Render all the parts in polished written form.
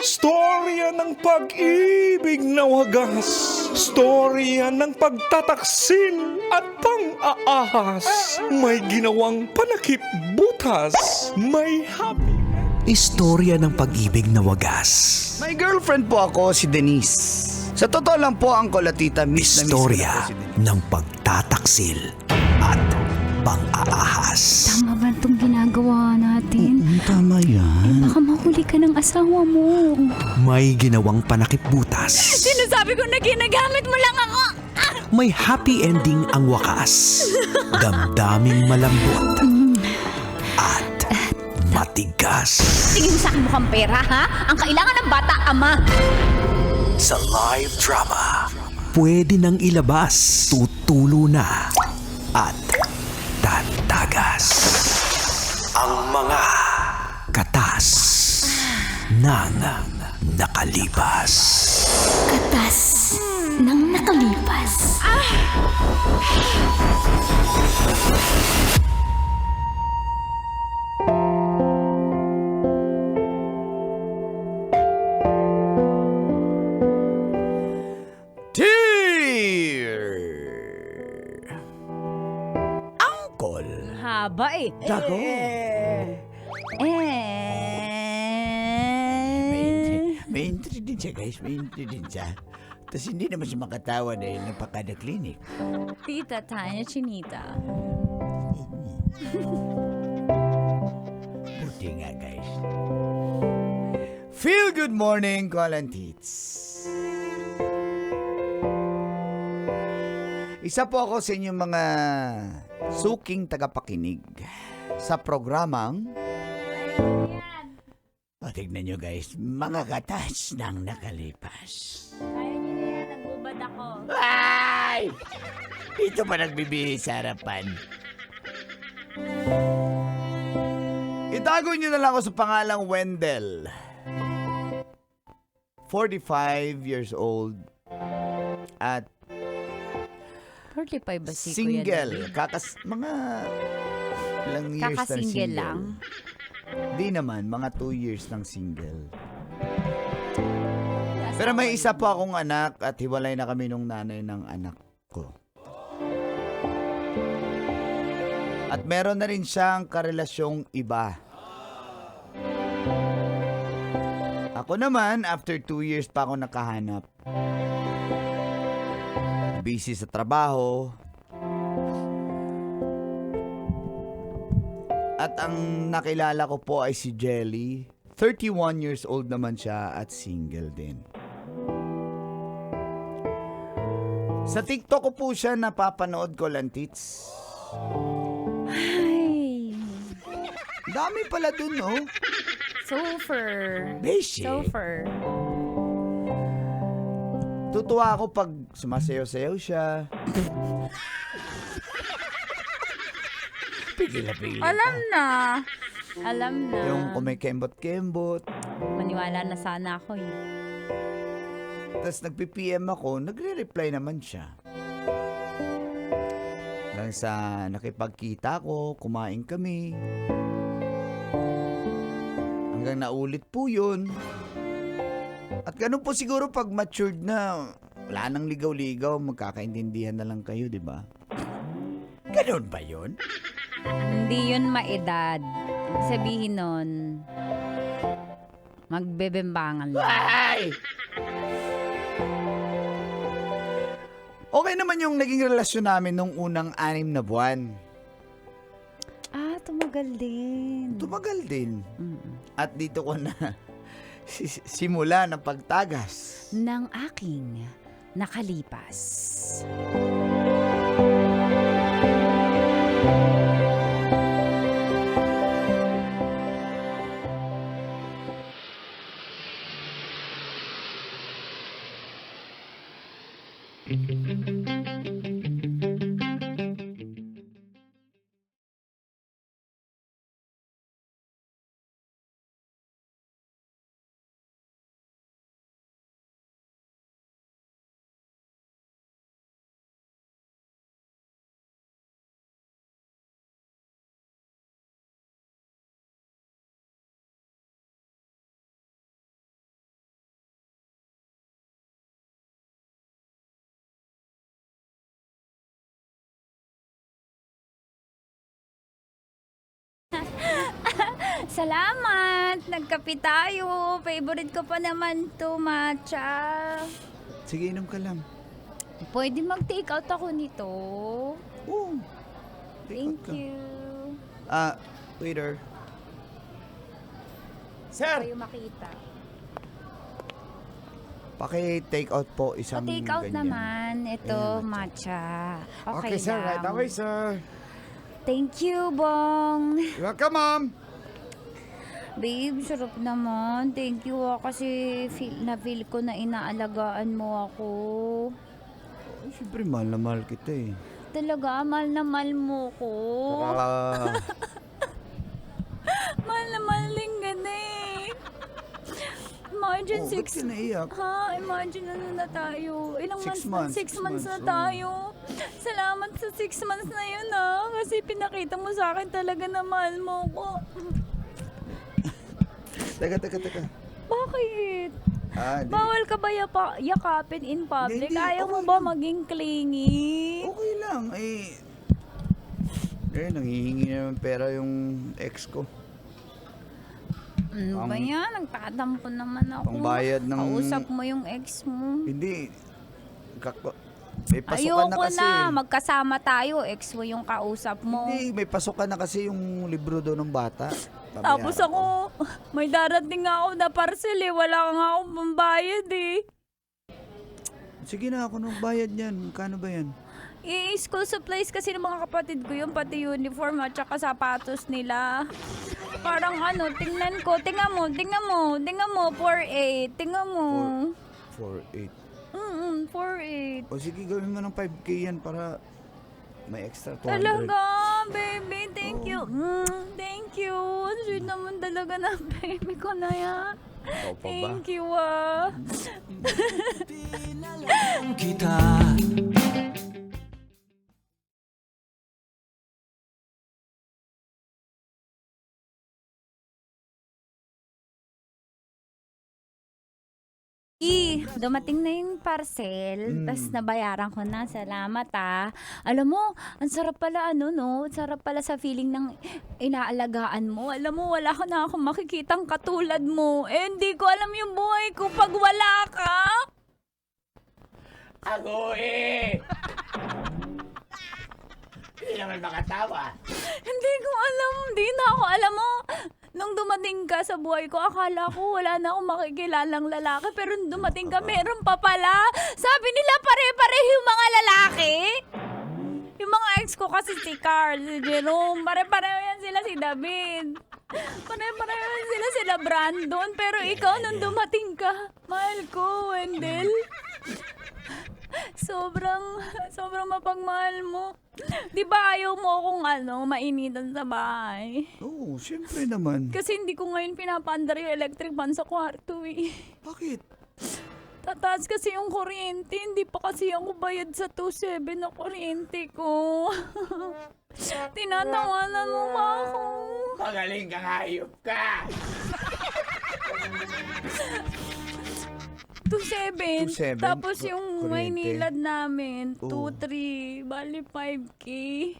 Storya ng pag-ibig na wagas. Storya ng pagtataksil at pang-aahas. May ginawang panakip butas. May happy. Istorya ng pag-ibig na wagas. May girlfriend po ako, si Denise. Sa totoo lang po, ang kolatita, miss na miss ko na Istorya po si Denise. ng pagtataksil at pang-aahas. Tama ba itong ginagawa natin? Tama yan. Baka mahuli ka ng asawa mo. May ginawang panakip butas. Sinasabi ko na ginagamit mo lang ako. May happy ending ang wakas. Damdaming malambot at matigas. Tingin mo sa akin mukhang pera, ha? Ang kailangan ng bata, ama. Sa live drama, pwede nang ilabas, tutulo na at tatagas ang mga katas ng nakalipas. Katas ng nakalipas. Dear Uncle. Haba eh. Dago. May entry din siya, guys. May entry din siya. Tapos hindi naman siya makatawa dahil napakada-clinic. Tita Tanya Chinita. Buti nga, guys. Feel good morning, Colin Tits. Isa po ako sa inyong mga suking tagapakinig sa programang tignan nyo guys, mga katas ng nakalipas. Kaya niyo na yan, nagbubad ako. Ay! Dito pa nagbibihis sa harapan. Itago nyo na lang ako sa pangalang Wendell. 45 years old at 45 ba si Kuya single. David? Mga ilang years na Kakasingle single. lang? Di naman, mga 2 years ng single. Pero may isa po akong anak at hiwalay na kami nung nanay ng anak ko. At meron na rin siyang karelasyong iba. Ako naman, after 2 years pa ako nakahanap. Busy sa trabaho. At ang nakilala ko po ay si Jelly. 31 years old naman siya at single din. Sa TikTok ko po siya napapanood ko lang, Tits. Ay, Dami pala dun, no? sofer. Beshi. Sofer. Tutuwa ako pag sumasayaw-sayaw siya. Pigil na pigil. Alam na. Alam na. Yung kumikembot-kembot. Maniwala na sana ako eh. Tapos nagpi-PM ako, nagre-reply naman siya. Hanggang sa nakipagkita ko, kumain kami. Hanggang naulit po yun. At ganun po siguro pag matured na, wala nang ligaw-ligaw, magkakaintindihan na lang kayo, di ba? Ganun ba yun? Hindi yun maedad. Ibig sabihin nun, magbebembangan lang. Ay! Okay naman yung naging relasyon namin nung unang 6 na buwan. Ah, tumagal din. Tumagal din. Mm-mm. At dito ko na simula ng pagtagas. Ng aking nakalipas. Salamat! Nagkape tayo. Favorite ko pa naman to, matcha. Sige, inom ka lang. Pwede mag-take out ako nito. Oo. Thank you. Waiter. Kayo makita. Paki-take out po isang Pa-take out ganyan. naman. Ito, Ayan, matcha. Okay, sir. Right lang. away, sir. Thank you, Bong. Welcome, ma'am. Babe, sarap naman. Thank you kasi feel ko na inaalagaan mo ako. Oh, siyempre, mahal na mahal kita eh. Talaga, mahal na mahal mo ko. Mahal na mahal din gana eh. Imagine Oh, ba't 6 ka naiyak? imagine ano na tayo. Ilang 6 months? months. 6 months na oh. tayo. Salamat sa 6 months na yun kasi pinakita mo sa akin talaga na mahal mo ko. Teka. Bakit? Di. Bawal ka ba yakapin in public? Hindi, Ayaw mo okay ba lang. maging clingy? Okay lang, nanghihingi naman pera yung ex ko. Ano ba yan? Nagtatampo naman ako. Pangbayad ng... Kausap mo yung ex mo. Hindi. May pasukan na Ayoko kasi. na. Magkasama tayo. Ex mo yung kausap mo. Hindi, may pasukan na kasi yung libro doon ng bata. Tapos Babayaran ko. may darating nga ako na parcel eh. Wala nga akong pambayad eh. Sige na, ako nung bayad niyan. Kano ba yan? I-school supplies kasi ng mga kapatid ko yung pati uniform at saka sapatos nila. Parang tingnan ko. Tingnan mo. 4.8. Tingnan mo. 4.8. 4.8. O sige, gawin mo ng 5K yan para may extra 200. Talaga, baby. Thank you. Thank you. Ang sweet naman talaga na baby ko na yan. Ikaw pa ba? Thank you, Kita Dumating na yung parcel, tas nabayaran ko na. Salamat Alam mo, ang sarap pala Ang sarap pala sa feeling ng inaalagaan mo. Alam mo, wala ka na akong makikitang katulad mo. Hindi ko alam yung buhay ko pag wala ka. Ako Hindi naman makatawa. Hindi ko alam. Hindi na ako alam mo. Nung dumating ka sa buhay ko, akala ko wala na akong makikilalang lalaki. Pero nung dumating ka, meron pa pala. Sabi nila pare-pareho yung mga lalaki. Yung mga ex ko kasi si Carl, si Jerome, pare-pareho yan sila si David. Pare-pareho yan sila Brandon. Pero ikaw nung dumating ka, mahal ko, Wendell. Sobrang mapagmahal mo. Di ba ayaw mo akong mainitan sa bahay? Oo, siyempre naman. Kasi hindi ko ngayon pinapaandar yung electric fan sa kwarto eh. Bakit? Tataas kasi yung kuryente. Hindi pa kasi ako bayad sa 2.7 na kuryente ko. Tinatawanan mo ba ako? Magaling kang hayop ka. 2.7 2.7. Tapos yung may kuryente. nilad namin, Oo. 2.3. Bali 5K.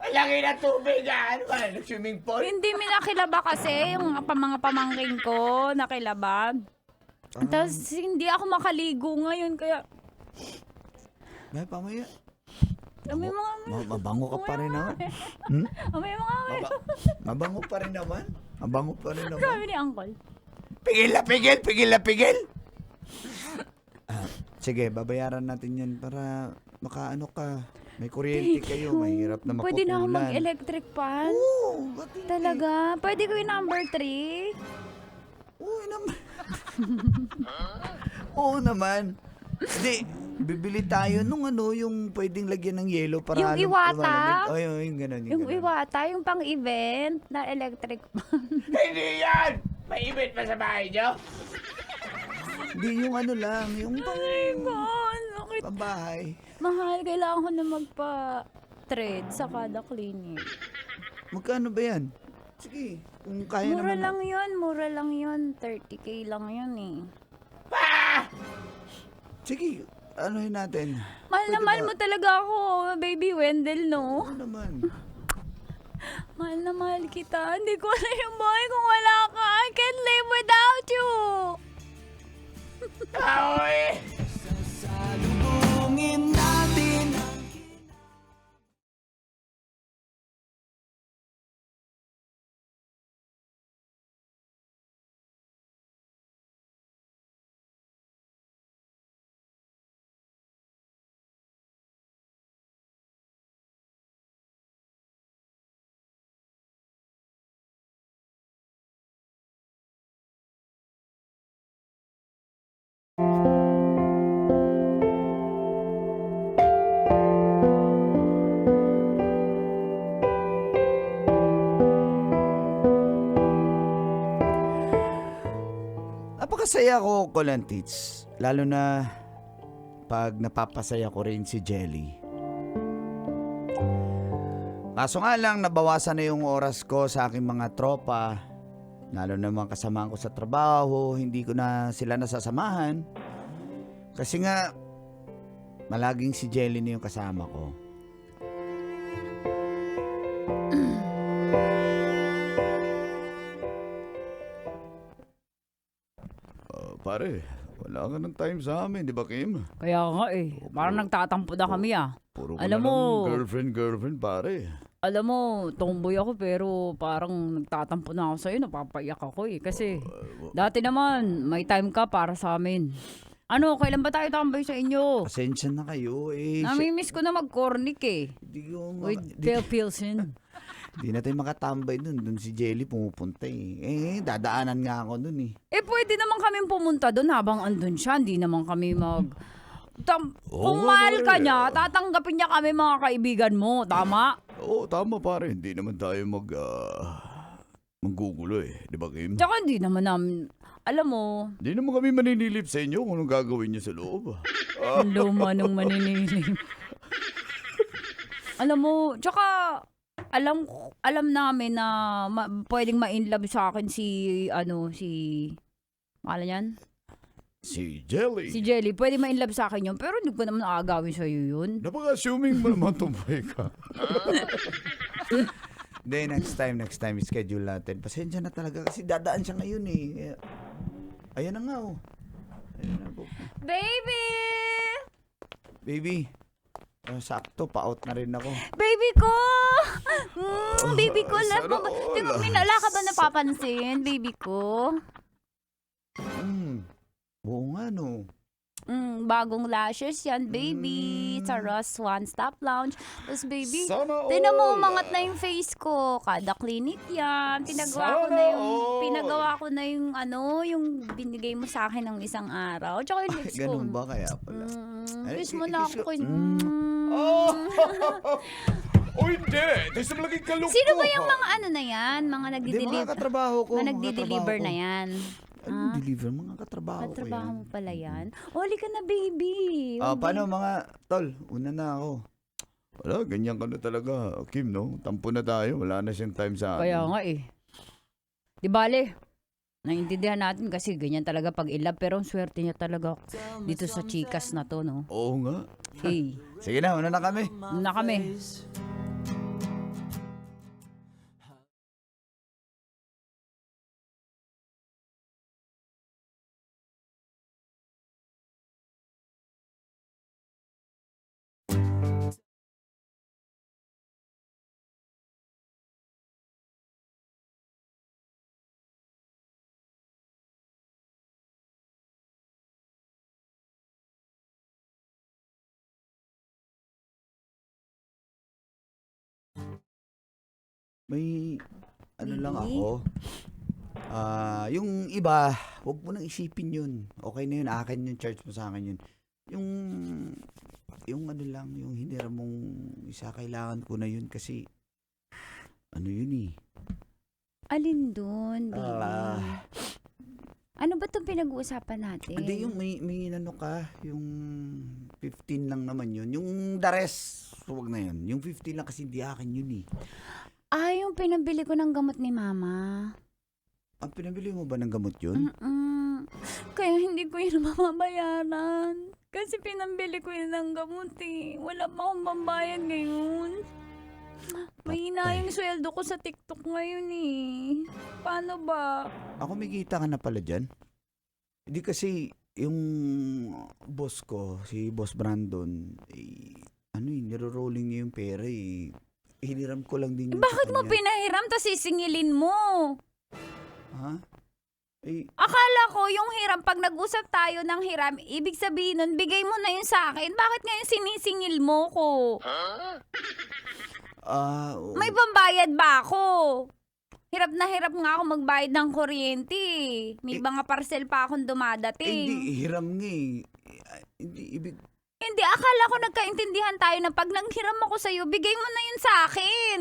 Malaki na tubig Ano ba? Swimming pool? Hindi mi nakilaba kasi yung mga pamangking ko nakilaba. Tapos hindi ako makaligo ngayon kaya May pamaya. may mga Mabango ka pa rin naman. may mga Mabango pa rin naman. Mabango pa rin naman. sabi ni Uncle. Pigil na pigil. Sige, babayaran natin yan para makaano ka. May kuryente kayo, mahirap na mapupulan. Pwede na ako mag-electric fan? Oo, ba't hindi? Talaga? Pwede ko yung number 3? Oo naman. Oo naman. Hindi, bibili tayo nung yung pwedeng lagyan ng yelo para Yung Iwata? lumalamig. Oh, yung ganun. Yung ganun. Iwata, yung pang-event na electric fan. Hindi yan! May ibit pa sa bahay niyo? Hindi, yung lang, yung God, bakit? pambahay. Mahal, kailangan ko na magpa-thread sa kada clinic. Magkano ba yan? Sige, kung kaya Mura naman. lang yun. 30K lang yun eh. Sige, anuhin natin. Mahal na Pwede mahal ba? mo talaga ako, baby Wendell, no? Oo naman. Mahal na mahal kita. Hindi ko alam yung buhay kung wala ka. can't live without you. Salubungin natin ang Napakasaya ko, Kolantits. Lalo na pag napapasaya ko rin si Jelly. Kaso nga lang, nabawasan na yung oras ko sa aking mga tropa. Lalo na mga kasamahan ko sa trabaho, hindi ko na sila nasasamahan. Kasi nga, malaging si Jelly na yung kasama ko. Pare, wala ka ng time sa amin, di ba, Kim? Kaya nga eh. Parang nagtatampo na kami ah. Puro Alam ka na mo- lang girlfriend, pare. Alam mo, tomboy ako pero parang nagtatampo na ako sa'yo. Napapaiyak ako eh. Kasi dati naman, may time ka para sa amin. Ano, kailan ba tayo tambay sa inyo? Pasensya na kayo eh. Namimiss ko na mag-cornic eh. Di ko With Phil Pilsen. Di na tayo makatambay dun. Dun si Jelly pumupunta eh. Dadaanan nga ako dun eh. Eh pwede naman kami pumunta doon habang andun siya. Hindi naman kami kung mahal ka niya, tatanggapin niya kami mga kaibigan mo. Tama? Oo, tama pare. Hindi naman tayo manggugulo eh. Di ba, Kim? Tsaka hindi naman namin, alam mo, Hindi naman kami maninilip sa inyo kung anong gagawin niyo sa loob. ang luma nung maninilim. Alam mo, tsaka alam namin na pwedeng ma-inlove sa akin si pangalan niyan? Si Jelly. Si Jelly. Pwede ma-inlove sa akin yun, pero hindi ko naman aagawin sa'yo yun. Napaka-assuming mo naman tumpay ka. Hindi, next time, schedule natin. Pasensya na talaga kasi dadaan siya ngayon eh. Ayan na nga oh. Ayan na po. Baby! Baby, sakto, pa-out na rin ako. Baby ko! Baby ko, love mo sana ba? all. Di ba, wala ka ba napapansin, baby ko? Oo nga no. Bagong lashes yan, baby. Sa Ross One Stop Lounge. Tapos, baby, Sana tinan mo, all. umangat na yung face ko. Kada clinic yan. Pinagawa ko na yung yung binigay mo sa akin ng isang araw. Tsaka yung lips ko. Ganun ba kaya pala? Ay, Kiss mo na kiss ako. ko. O hindi, di sa malaging kalok Sino ko, ba yung ha? mga na yan? Mga Hindi, mga nagdi-deliver? katrabaho ko. Mga nagdi-deliver na yan. Ano deliver? Mga katrabaho ko Katrabaho yan. mo pala yan. Huli ka na, baby. Paano mga tol? Una na ako. Wala, ganyan ka na talaga. Kim, no? Tampo na tayo. Wala na siyang time sa akin. Kaya nga eh. Di bale, naiintindihan natin kasi ganyan talaga pag ilab. Pero ang swerte niya talaga dito sa chikas na to, no? Oo nga. Hey, Sige na, una na kami. na kami. May ano lang Baby? ako. Yung iba, wag mo nang isipin yun. Okay na yun, akin yung charge mo sa akin yun. Yung ano lang, yung hinira mong isa, kailangan ko na yun kasi ano yun eh. Alin dun, baby? Ah. Ano ba itong pinag-uusapan natin? Hindi, yung may ano ka, yung 15 lang naman yun. Yung the rest, wag na yun. Yung 15 lang kasi hindi akin yun eh. Yung pinabili ko ng gamot ni Mama. Ang pinabili mo ba ng gamot yun? Kaya hindi ko yun mamabayaran. Kasi pinambili ko yun ng gamot eh. Wala pa akong pambayad ngayon. Mahina yung sweldo ko sa TikTok ngayon eh. Paano ba? Ako may kita ka na pala dyan. Hindi kasi yung boss ko, si Boss Brandon, niro-rolling niya yung pera eh. Hiniram ko lang din yun Bakit sa mo kanya. pinahiram tas sisingilin mo? Ha? Eh, Akala ko yung hiram, pag nag-usap tayo ng hiram, ibig sabihin nun, bigay mo na yun sa akin. Bakit ngayon sinisingil mo ko? May pambayad ba ako? Hirap na hirap nga ako magbayad ng kuryente. May mga parcel pa akong dumadating. hindi, hiram nga eh. Hindi, ibig... Hindi, akala ko nagkaintindihan tayo na pag nanghiram ako sa'yo, bigay mo na yun sa akin.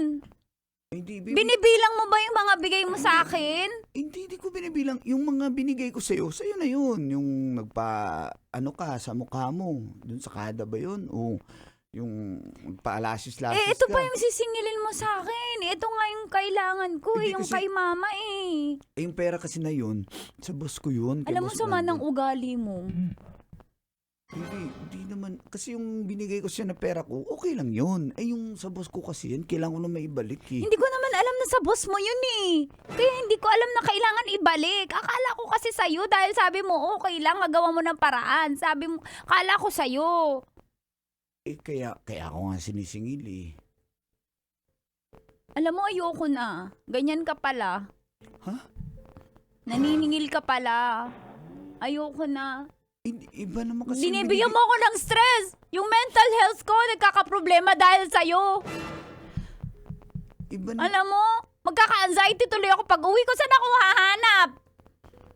Hindi, Binibilang mo ba yung mga bigay mo sa akin? hindi ko binibilang. Yung mga binigay ko sa'yo na yun. Yung sa mukha mo. Dun sa kada ba yun? O yung magpaalasis-lasis Ito ka. pa yung sisingilin mo sa akin. Ito nga yung kailangan ko, Hindi yung kasi- kay mama eh. Yung pera kasi na yun, sa boss ko yun. kay Alam mo, Boss sama ng Brandon. ugali mo. Hindi naman. Kasi yung binigay ko siya na pera ko, okay lang yun. Yung sa boss ko kasi yan, kailangan ko na maibalik eh. Hindi ko naman alam na sa boss mo yun eh. Kaya hindi ko alam na kailangan ibalik. Akala ko kasi sa'yo dahil sabi mo, okay lang, magawa mo ng paraan. Sabi mo, akala ko sa'yo. Kaya ako nga sinisingil eh. Alam mo, ayoko na. Ganyan ka pala. Ha? Naniningil ka pala. Ayoko na. Iba naman kasi yung Binibigyan mo ako ng stress. Yung mental health ko, nagkakaproblema dahil sa'yo. Iba na, Alam mo, magkaka-anxiety tuloy ako pag uwi ko. Saan ako hahanap?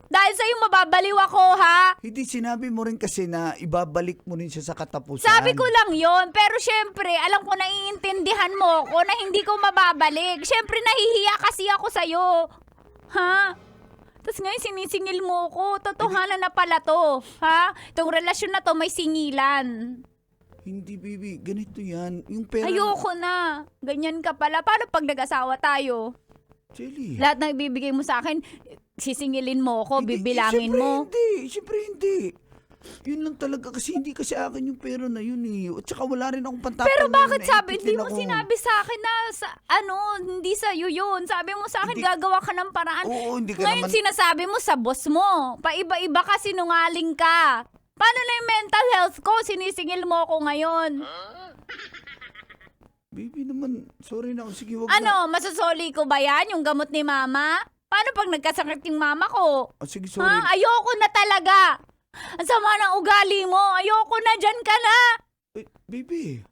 Dahil sa'yo mababaliw ako, ha? hindi, sinabi mo rin kasi na ibabalik mo rin siya sa katapusan. Sabi ko lang yon, pero syempre, alam ko naiintindihan mo ko na hindi ko mababalik. Syempre, nahihiya kasi ako sa'yo. Ha? Tapos ngayon sinisingil mo ko. Totohanan na pala to. Ha? Itong relasyon na to may singilan. Hindi, baby. Ganito yan. Yung pera... Ayoko na. Ganyan ka pala. Paano pag nag-asawa tayo? Jelly. Lahat na ibibigay mo sa akin, sisingilin mo ko, bibilangin mo. Siyempre hindi. Yun lang talaga kasi hindi kasi akin yung pera na yun eh. At saka wala rin akong pantapal. Pero bakit na sabi, naiintindihan di mo ako. sinabi sa akin na hindi sa'yo yun. Sabi mo sa akin, Hindi. gagawa ka ng paraan. Oo, hindi ka Ngayon naman... sinasabi mo sa boss mo. Paiba-iba ka, sinungaling ka. Paano na yung mental health ko? Sinisingil mo ako ngayon. Baby naman, sorry na. Sige, wag na. Ano, masasoli ko ba yan? Yung gamot ni mama? Paano pag nagkasakit yung mama ko? Oh, sige, sorry. Ha? Ayoko na talaga. Ang sama ng ugali mo. Ayoko na, dyan ka na. Baby.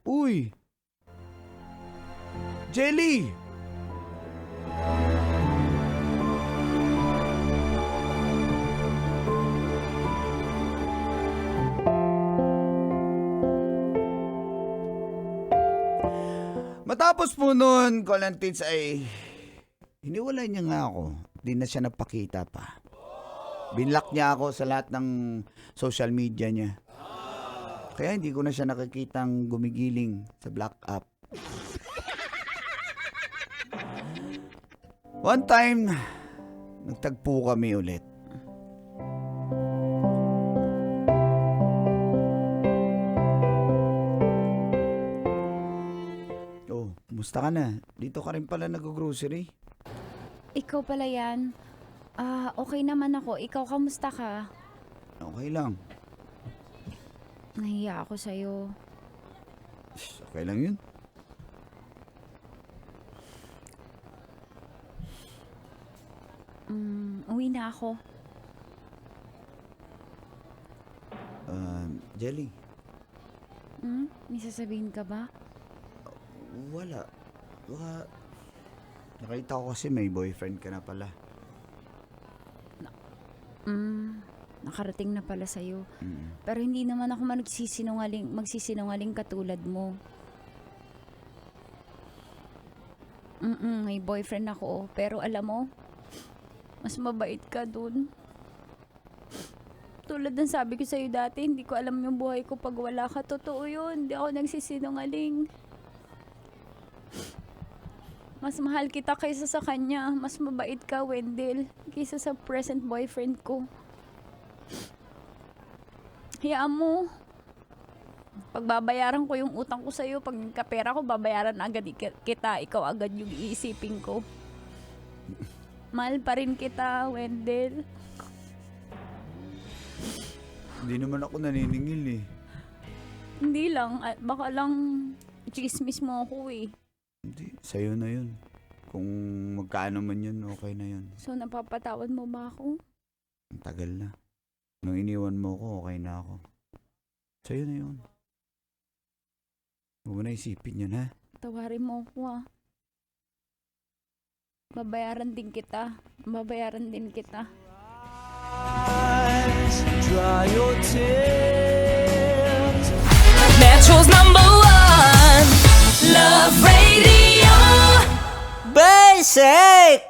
Uy. Jelly. Matapos po noon, Colantins ay hiniwalay niya nga ako. Di na siya napakita pa. Binlock niya ako sa lahat ng social media niya. Kaya hindi ko na siya nakikitang gumigiling sa black app. One time, nagtagpo kami ulit. Oh, musta ka na? Dito ka rin pala nag-grocery. Ikaw pala yan. Okay naman ako. Ikaw, kamusta ka? Okay lang. Nahiya ako sa'yo. Okay lang yun. Uwi na ako. Jelly, May sasabihin ka ba? wala. Baka, nakita ko kasi may boyfriend ka na pala. Nakarating na pala sa'yo. Mm. Pero hindi naman ako magsisinungaling katulad mo. May boyfriend ako. Pero alam mo, mas mabait ka dun. Tulad ng sabi ko sa'yo dati, hindi ko alam yung buhay ko pag wala ka. Totoo yun. Hindi ako nagsisinungaling. Mas mahal kita kaysa sa kanya. Mas mabait ka, Wendell, kaysa sa present boyfriend ko. Hayaan mo. Pagbabayaran ko yung utang ko sa'yo, pag kapera ko, babayaran agad kita. Ikaw agad yung iisipin ko. Mahal pa rin kita, Wendell. Hindi naman ako naniningil eh. Hindi lang, baka lang chismis mo ako eh. Hindi, sa'yo na yun. Kung magkano man yun, okay na yun. So, napapatawad mo ba ako? Ang tagal na. Nung iniwan mo ko, okay na ako. Sa'yo na yun. Huwag mo na isipin yun, ha? Tawarin mo ako ah. Babayaran din kita. Babayaran din kita. Dry your tears. Metro's #1 Love Radio. Basic!